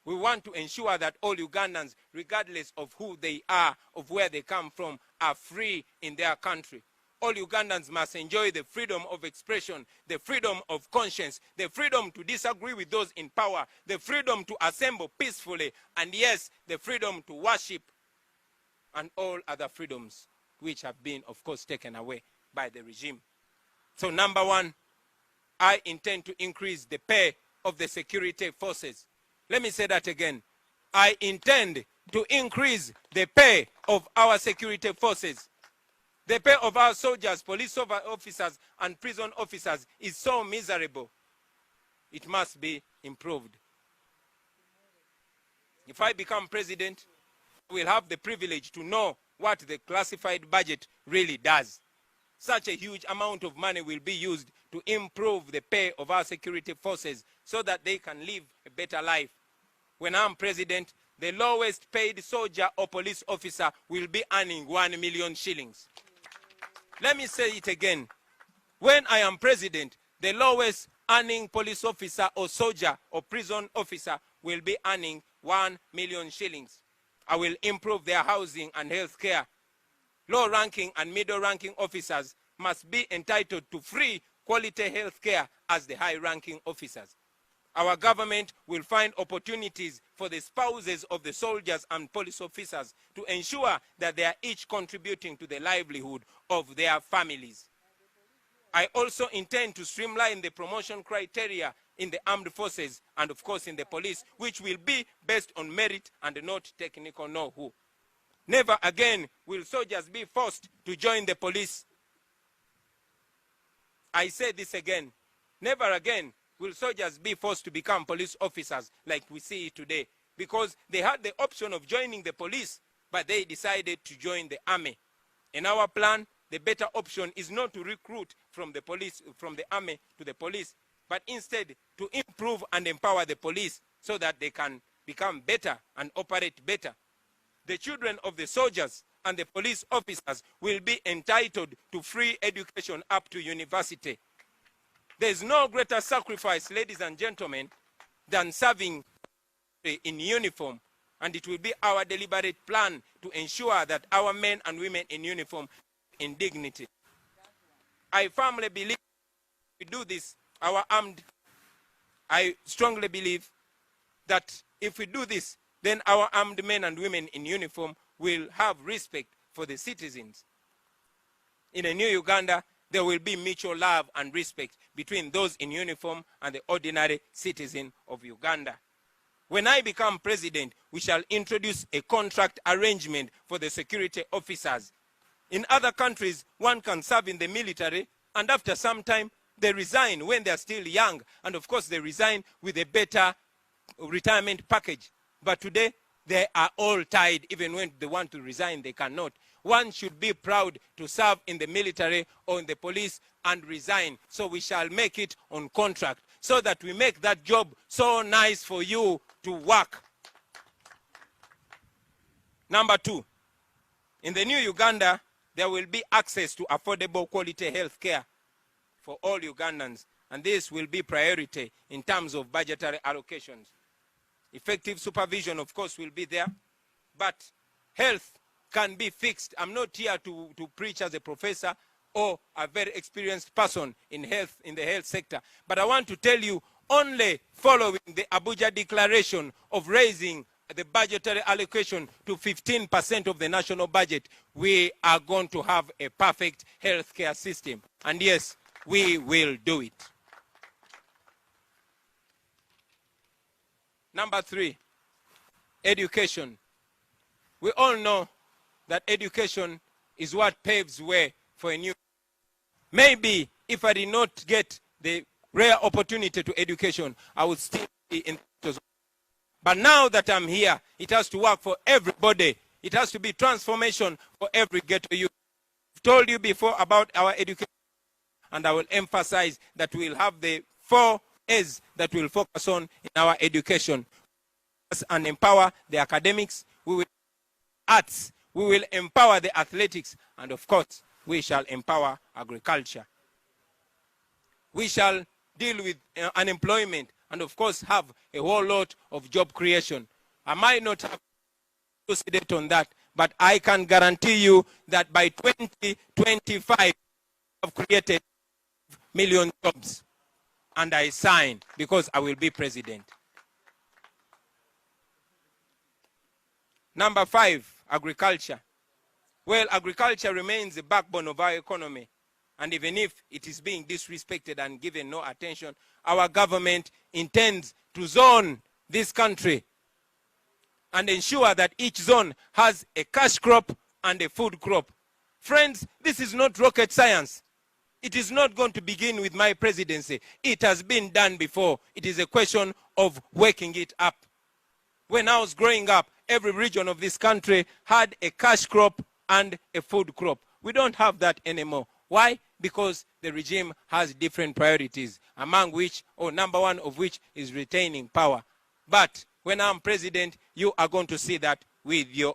We want to ensure that all Ugandans, regardless of who they are, of where they come from, are free in their country. All Ugandans must enjoy the freedom of expression, the freedom of conscience, the freedom to disagree with those in power, the freedom to assemble peacefully, and yes, the freedom to worship, and all other freedoms which have been, of course, taken away by the regime. So number one, I intend to increase the pay of the security forces. Let me say that again. I intend to increase the pay of our security forces. The pay of our soldiers, police officers, and prison officers is so miserable. It must be improved. If I become president, I will have the privilege to know what the classified budget really does. Such a huge amount of money will be used to improve the pay of our security forces so that they can live a better life. When I'm president, the lowest paid soldier or police officer will be earning 1 million shillings. Let me say it again. When I am president, the lowest earning police officer or soldier or prison officer will be earning 1 million shillings. I will improve their housing and health care. Low-ranking and middle-ranking officers must be entitled to free quality health care as the high-ranking officers. Our government will find opportunities for the spouses of the soldiers and police officers to ensure that they are each contributing to the livelihood of their families. I also intend to streamline the promotion criteria in the armed forces and, of course, in the police, which will be based on merit and not technical know-how. Never again will soldiers be forced to join the police. I say this again. Never again will soldiers be forced to become police officers like we see today, because they had the option of joining the police, but they decided to join the army. In our plan, the better option is not to recruit from the police, from the army to the police, but instead to improve and empower the police so that they can become better and operate better. The children of the soldiers and the police officers will be entitled to free education up to university. There is no greater sacrifice, ladies and gentlemen, than serving in uniform, and it will be our deliberate plan to ensure that our men and women in uniform in dignity. I firmly believe if we do this, I strongly believe that if we do this, then our armed men and women in uniform will have respect for the citizens. In a new Uganda, there will be mutual love and respect between those in uniform and the ordinary citizen of Uganda. When I become president, we shall introduce a contract arrangement for the security officers. In other countries, one can serve in the military, and after some time, they resign when they are still young. And of course, they resign with a better retirement package. But today, they are all tied. Even when they want to resign, they cannot. One should be proud to serve in the military or in the police and resign. So we shall make it on contract so that we make that job so nice for you to work. Number two, in the new Uganda, there will be access to affordable quality health care for all Ugandans. And this will be priority in terms of budgetary allocations. Effective supervision, of course, will be there. But health can be fixed. I'm not here to preach as a professor or a very experienced person in health, in the health sector. But I want to tell you, only following the Abuja Declaration of raising the budgetary allocation to 15% of the national budget, we are going to have a perfect healthcare system. And yes, we will do it. Number three, education. We all know that education is what paves way for a new. Maybe if I did not get the rare opportunity to education, I would still be in. But now that I'm here, it has to work for everybody. It has to be transformation for every ghetto youth. I've told you before about our education, and I will emphasize that we'll have the 4 A's that we'll focus on in our education. And empower the academics, we will arts, we will empower the athletics, and of course, we shall empower agriculture. We shall deal with unemployment and of course have a whole lot of job creation. I might not have elucidate on that, but I can guarantee you that by 2025, we have created million jobs. And I sign because I will be president. Number 5, agriculture. Well, agriculture remains the backbone of our economy. And even if it is being disrespected and given no attention, our government intends to zone this country and ensure that each zone has a cash crop and a food crop. Friends, this is not rocket science. It is not going to begin with my presidency. It has been done before. It is a question of waking it up. When I was growing up, every region of this country had a cash crop and a food crop. We don't have that anymore. Why? Because the regime has different priorities, among which, or number one of which, is retaining power. But when I'm president, you are going to see that with your